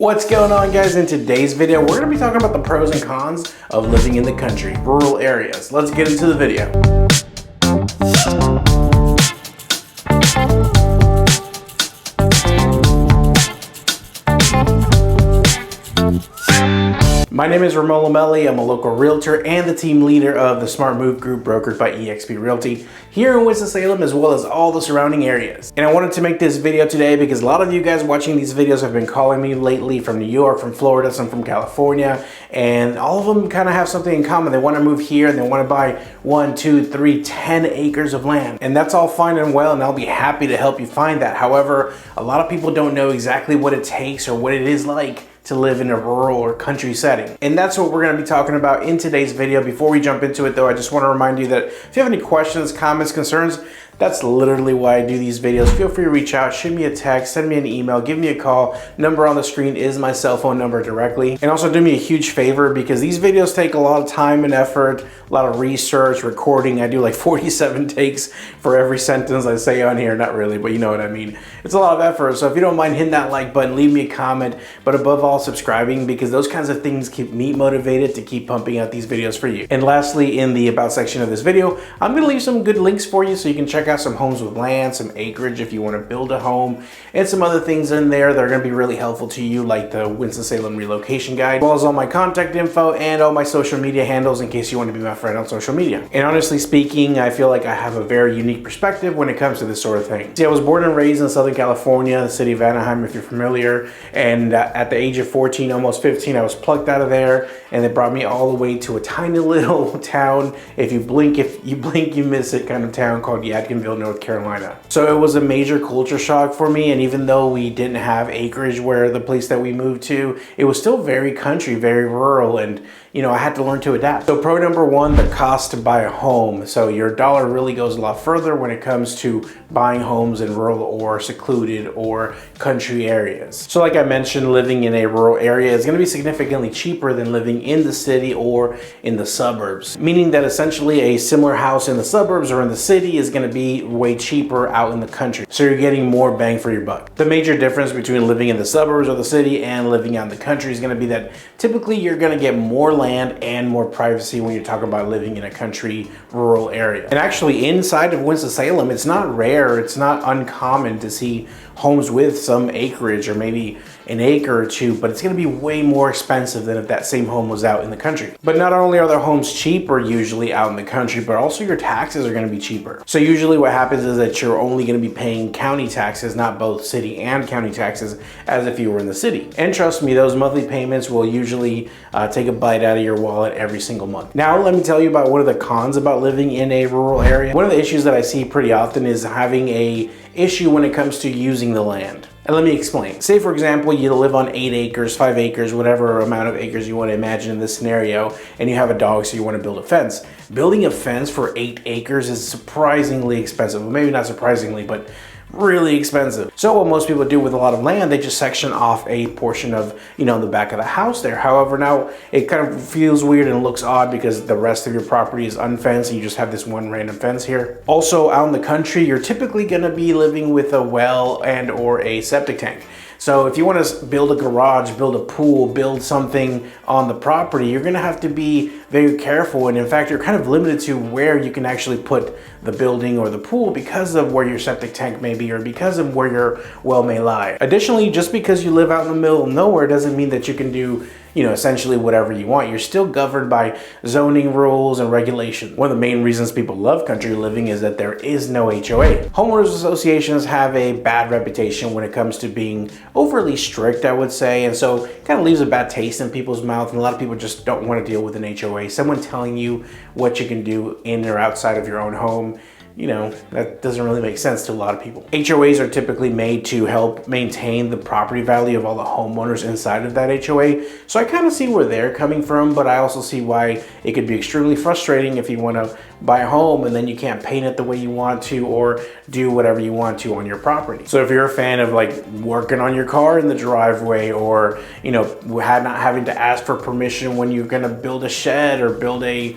What's going on, guys? In today's video, we're going to be talking about the pros and cons of living in the country, rural areas. Let's get into the video. My name is Ramon Lomeli. I'm a local realtor and the team leader of the Smart Move Group brokered by eXp Realty here in Winston-Salem, as well as all the surrounding areas. And I wanted to make this video today because a lot of you guys watching these videos have been calling me lately from New York, from Florida, some from California, and all of them kind of have something in common. They want to move here and they want to buy 1, 2, 3, 10 acres of land. And that's all fine and well, and I'll be happy to help you find that. However, a lot of people don't know exactly what it takes or what it is like to live in a rural or country setting. And that's what we're going to be talking about in today's video. Before we jump into it though, I just want to remind you that if you have any questions, comments, concerns, that's literally why I do these videos. Feel free to reach out, shoot me a text, send me an email, give me a call. Number on the screen is my cell phone number directly. And also do me a huge favor, because these videos take a lot of time and effort, a lot of research, recording. I do like 47 takes for every sentence I say on here. Not really, but you know what I mean. It's a lot of effort. So if you don't mind hitting that like button, leave me a comment, but above all, subscribing, because those kinds of things keep me motivated to keep pumping out these videos for you. And lastly, in the about section of this video, I'm going to leave some good links for you so you can check out some homes with land, some acreage if you want to build a home, and some other things in there that are going to be really helpful to you, like the Winston-Salem relocation guide, as well as all my contact info and all my social media handles in case you want to be my friend on social media. And honestly speaking, I feel like I have a very unique perspective when it comes to this sort of thing. See, I was born and raised in Southern California, the city of Anaheim, if you're familiar, and at the age of 14, almost 15, I was plucked out of there, and they brought me all the way to a tiny little town, if you blink, you miss it, kind of town called Yadkinville, North Carolina. So it was a major culture shock for me, and even though we didn't have acreage where the place that we moved to, it was still very country, very rural, and you know, I had to learn to adapt. So pro number one, the cost to buy a home. So your dollar really goes a lot further when it comes to buying homes in rural or secluded or country areas. So like I mentioned, living in a rural area is going to be significantly cheaper than living in the city or in the suburbs, meaning that essentially a similar house in the suburbs or in the city is going to be way cheaper out in the country. So you're getting more bang for your buck. The major difference between living in the suburbs or the city and living out in the country is going to be that typically you're going to get more land and more privacy when you're talking about living in a country rural area. And actually inside of Winston-Salem, it's not rare, it's not uncommon to see homes with some acreage or maybe an acre or two, but it's going to be way more expensive than if that same home was out in the country. But not only are their homes cheaper usually out in the country, but also your taxes are going to be cheaper. So usually what happens is that you're only going to be paying county taxes, not both city and county taxes, as if you were in the city. And trust me, those monthly payments will usually take a bite out of your wallet every single month. Now let me tell you about one of the cons about living in a rural area. One of the issues that I see pretty often is having a issue when it comes to using the land. And let me explain. Say for example, you live on 8 acres, 5 acres, whatever amount of acres you want to imagine in this scenario, and you have a dog, so you want to build a fence. Building a fence for 8 acres is surprisingly expensive. Well, maybe not surprisingly, but really expensive. So what most people do with a lot of land, they just section off a portion of, you know, the back of the house there. However, now it kind of feels weird and looks odd because the rest of your property is unfenced and you just have this one random fence here. Also, out in the country, you're typically going to be living with a well and or a septic tank. So if you want to build a garage, build a pool, build something on the property, you're going to have to be very careful. And in fact, you're kind of limited to where you can actually put the building or the pool because of where your septic tank may be or because of where your well may lie. Additionally, just because you live out in the middle of nowhere doesn't mean that you can do, you know, essentially whatever you want. You're still governed by zoning rules and regulations. One of the main reasons people love country living is that there is no HOA. Homeowners associations have a bad reputation when it comes to being overly strict, I would say, and so it kind of leaves a bad taste in people's mouth, and a lot of people just don't want to deal with an HOA. Someone telling you what you can do in or outside of your own home, you know, that doesn't really make sense to a lot of people. HOAs are typically made to help maintain the property value of all the homeowners inside of that HOA. So I kind of see where they're coming from, but I also see why it could be extremely frustrating if you want to buy a home and then you can't paint it the way you want to or do whatever you want to on your property. So if you're a fan of like working on your car in the driveway, or not having to ask for permission when you're going to build a shed or build a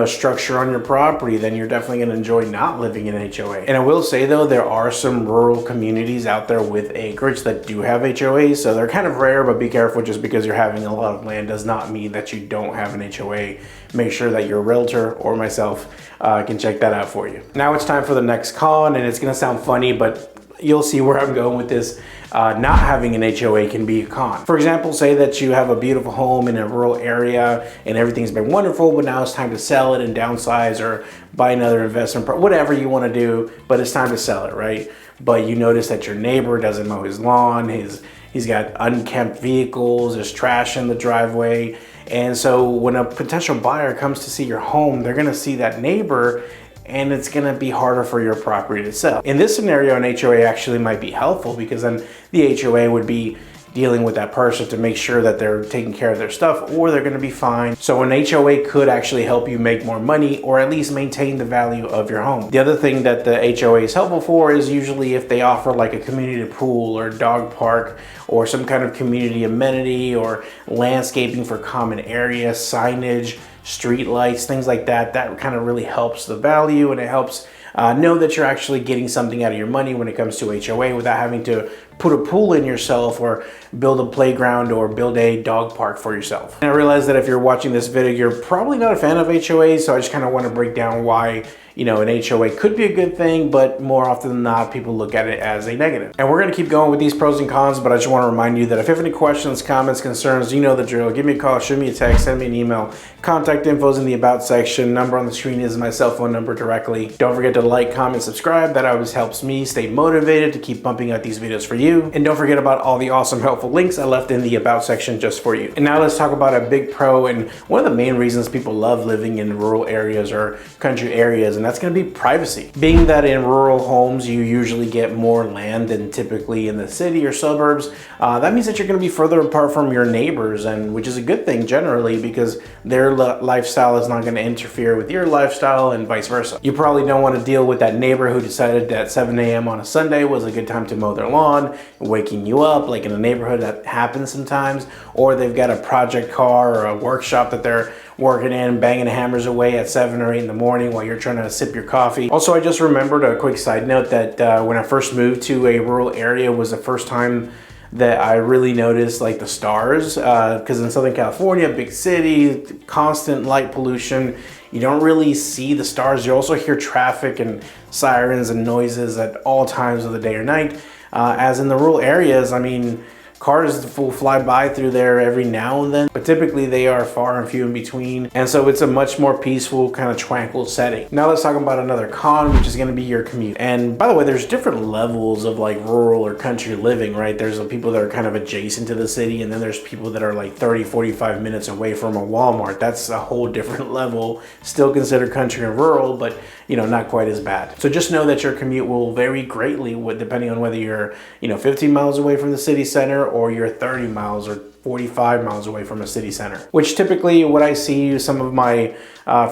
structure on your property, then you're definitely going to enjoy not living in an HOA. And I will say though, there are some rural communities out there with acreage that do have HOAs, so they're kind of rare, but be careful. Just because you're having a lot of land does not mean that you don't have an HOA. Make sure that your realtor or myself can check that out for you. Now it's time for the next con, and it's going to sound funny, but you'll see where I'm going with this. Not having an HOA can be a con. For example, say that you have a beautiful home in a rural area and everything's been wonderful, but now it's time to sell it and downsize or buy another investment, whatever you want to do, but it's time to sell it, right? But you notice that your neighbor doesn't mow his lawn, he's got unkempt vehicles, there's trash in the driveway. And so when a potential buyer comes to see your home, they're gonna see that neighbor, and it's gonna be harder for your property to sell. In this scenario, an HOA actually might be helpful, because then the HOA would be dealing with that person to make sure that they're taking care of their stuff, or they're gonna be fine. So an HOA could actually help you make more money, or at least maintain the value of your home. The other thing that the HOA is helpful for is usually if they offer like a community pool or dog park, or some kind of community amenity, or landscaping for common areas, signage, street lights, things like that. That kind of really helps the value, and it helps know that you're actually getting something out of your money when it comes to HOA, without having to put a pool in yourself or build a playground or build a dog park for yourself. And I realize that if you're watching this video, you're probably not a fan of HOAs, so I just kind of want to break down why an HOA could be a good thing, but more often than not, people look at it as a negative. And we're going to keep going with these pros and cons, but I just want to remind you that if you have any questions, comments, concerns, you know the drill. Give me a call, shoot me a text, send me an email. Contact info is in the about section. Number on the screen is my cell phone number directly. Don't forget to like, comment, subscribe. That always helps me stay motivated to keep pumping out these videos for you. And don't forget about all the awesome, helpful links I left in the about section just for you. And now let's talk about a big pro, and one of the main reasons people love living in rural areas or country areas, and that's going to be privacy. Being that in rural homes you usually get more land than typically in the city or suburbs, that means that you're going to be further apart from your neighbors, and which is a good thing generally, because their lifestyle is not going to interfere with your lifestyle and vice versa. You probably don't want to deal with that neighbor who decided that 7 a.m. on a Sunday was a good time to mow their lawn, waking you up, like in a neighborhood that happens sometimes, or they've got a project car or a workshop that they're working in, banging hammers away at 7 or 8 in the morning while you're trying to sip your coffee. Also, I just remembered a quick side note that when I first moved to a rural area was the first time that I really noticed like the stars, because in Southern California, big city, constant light pollution, you don't really see the stars. You also hear traffic and sirens and noises at all times of the day or night. As in the rural areas, I mean, cars will fly by through there every now and then, but typically they are far and few in between. And so it's a much more peaceful, kind of tranquil setting. Now let's talk about another con, which is going to be your commute. And by the way, there's different levels of like rural or country living, right? There's people that are kind of adjacent to the city, and then there's people that are like 30, 45 minutes away from a Walmart. That's a whole different level. Still considered country and rural, but not quite as bad. So just know that your commute will vary greatly depending on whether you're 15 miles away from the city center, or you're 30 miles or 45 miles away from a city center. Which typically what I see some of my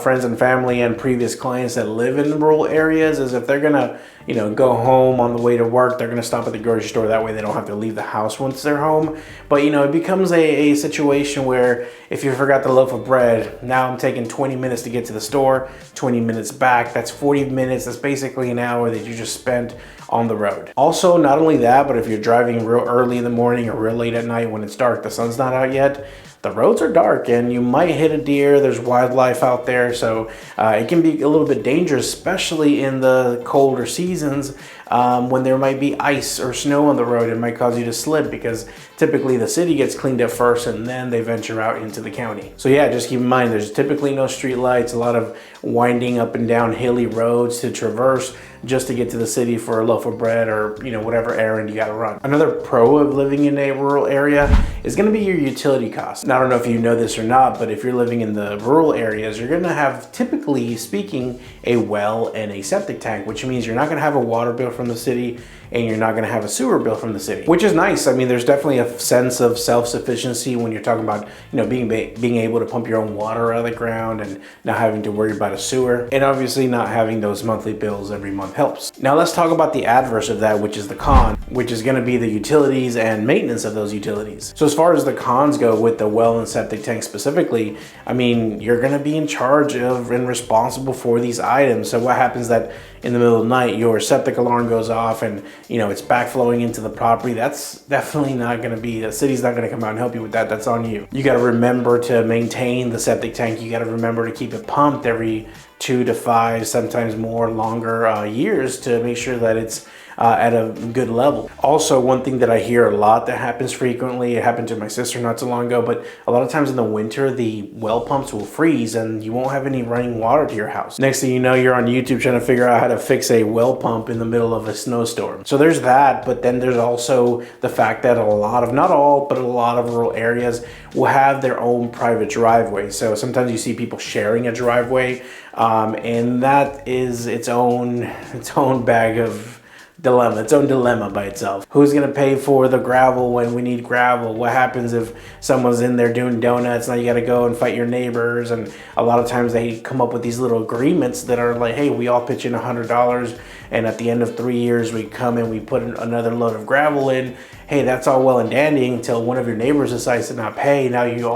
friends and family and previous clients that live in rural areas is if they're gonna go home on the way to work, they're gonna stop at the grocery store. That way they don't have to leave the house once they're home. But it becomes a situation where if you forgot the loaf of bread, now I'm taking 20 minutes to get to the store, 20 minutes back, that's 40 minutes. That's basically an hour that you just spent on the road. Also, not only that, but if you're driving real early in the morning or real late at night when it's dark, the sun's not out yet, the roads are dark and you might hit a deer. There's wildlife out there, so it can be a little bit dangerous, especially in the colder seasons when there might be ice or snow on the road. It might cause you to slip, because typically the city gets cleaned up first and then they venture out into the county. So yeah, just keep in mind there's typically no street lights, a lot of winding up and down hilly roads to traverse. just to get to the city for a loaf of bread or, you know, whatever errand you got to run. Another pro of living in a rural area is going to be your utility costs. Now, I don't know if you know this or not, but if you're living in the rural areas, you're going to have, typically speaking, a well and a septic tank, which means you're not going to have a water bill from the city and you're not going to have a sewer bill from the city, which is nice. I mean, there's definitely a sense of self-sufficiency when you're talking about, you know, being able to pump your own water out of the ground and not having to worry about a sewer, and obviously not having those monthly bills every month helps. Now let's talk about the adverse of that, which is the con, which is going to be the utilities and maintenance of those utilities. So as far as the cons go with the well and septic tank specifically, I mean, you're going to be in charge of and responsible for these items. So what happens that in the middle of the night your septic alarm goes off and, you know, it's backflowing into the property? That's definitely not going to be, the city's not going to come out and help you with that. That's on you. You got to remember to maintain the septic tank. You got to remember to keep it pumped every 2 to 5, sometimes more longer years to make sure that it's at a good level. Also, one thing that I hear a lot that happens frequently, it happened to my sister not too long ago, but a lot of times in the winter, the well pumps will freeze and you won't have any running water to your house. Next thing you know, you're on YouTube trying to figure out how to fix a well pump in the middle of a snowstorm. So there's that, but then there's also the fact that a lot of, not all, but a lot of rural areas will have their own private driveway. So sometimes you see people sharing a driveway, and that is its own bag of dilemma, its own dilemma by itself. Who's gonna pay for the gravel when we need gravel? What happens if someone's in there doing donuts? Now you gotta go and fight your neighbors. And a lot of times they come up with these little agreements that are like, hey, we all pitch in $100, and at the end of 3 years we come and we put another load of gravel in. Hey, that's all well and dandy until one of your neighbors decides to not pay. Now you're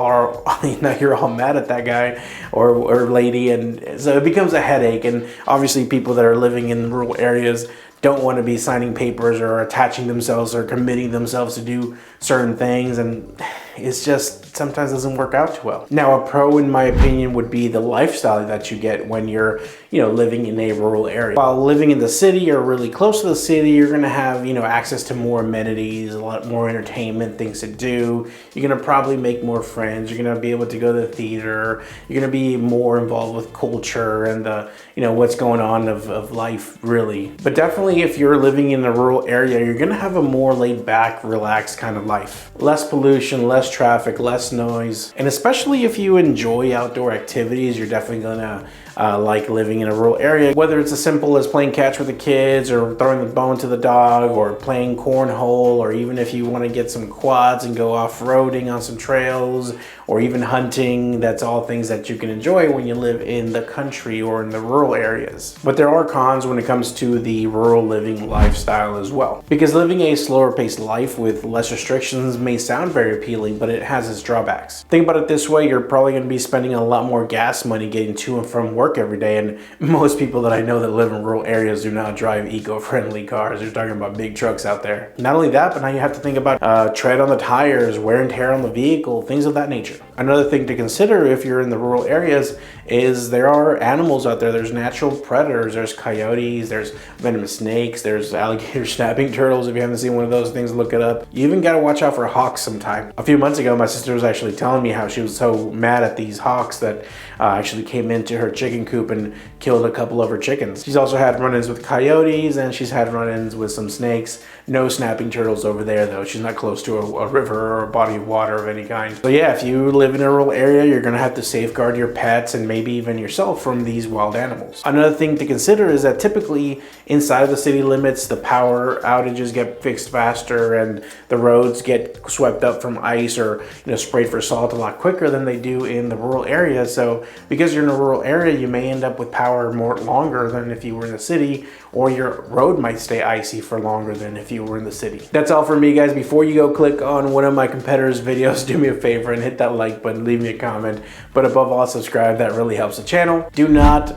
all mad at that guy or lady, and so it becomes a headache. And obviously people that are living in rural areas don't want to be signing papers or attaching themselves or committing themselves to do certain things, and it's just sometimes doesn't work out too well. Now, a pro in my opinion would be the lifestyle that you get when you're, you know, living in a rural area. While living in the city or really close to the city, you're going to have, you know, access to more amenities, a lot more entertainment, things to do. You're going to probably make more friends. You're going to be able to go to the theater. You're going to be more involved with culture and the, you know, what's going on of life really. But definitely if you're living in a rural area, you're going to have a more laid back, relaxed kind of life. Less pollution, less traffic, less noise. And especially if you enjoy outdoor activities, you're definitely gonna like living in a rural area. Whether it's as simple as playing catch with the kids or throwing the bone to the dog or playing cornhole, or even if you want to get some quads and go off-roading on some trails or even hunting, that's all things that you can enjoy when you live in the country or in the rural areas. But there are cons when it comes to the rural living lifestyle as well, because living a slower paced life with less restrictions may sound very appealing, but it has its drawbacks. Think about it this way, you're probably going to be spending a lot more gas money getting to and from work every day, and most people that I know that live in rural areas do not drive eco-friendly cars. You're talking about big trucks out there. Not only that, but now you have to think about tread on the tires, wear and tear on the vehicle, things of that nature. Another thing to consider if you're in the rural areas is there are animals out there. There's natural predators, there's coyotes, there's venomous snakes, there's alligator snapping turtles. If you haven't seen one of those things, look it up. You even got to watch out for hawks sometime. A few months ago, my sister was actually telling me how she was so mad at these hawks that actually came into her chicken coop and killed a couple of her chickens. She's also had run-ins with coyotes, and she's had run-ins with some snakes. No snapping turtles over there though. She's not close to a river or a body of water of any kind. So yeah, if you live in a rural area, you're gonna have to safeguard your pets and maybe even yourself from these wild animals. Another thing to consider is that typically inside of the city limits, the power outages get fixed faster and the roads get swept up from ice or, you know, sprayed for salt a lot quicker than they do in the rural area. So because you're in a rural area, you may end up with power more longer than if you were in the city, or your road might stay icy for longer than if you were in the city. That's all for me, guys. Before you go click on one of my competitors' videos, do me a favor and hit that like button, leave me a comment, but above all, subscribe. That really helps the channel. Do not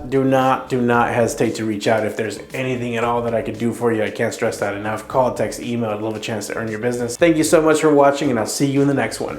hesitate to reach out if there's anything at all that I could do for you. I can't stress that enough. Call, text, email. I'd love a chance to earn your business. Thank you so much for watching, and I'll see you in the next one.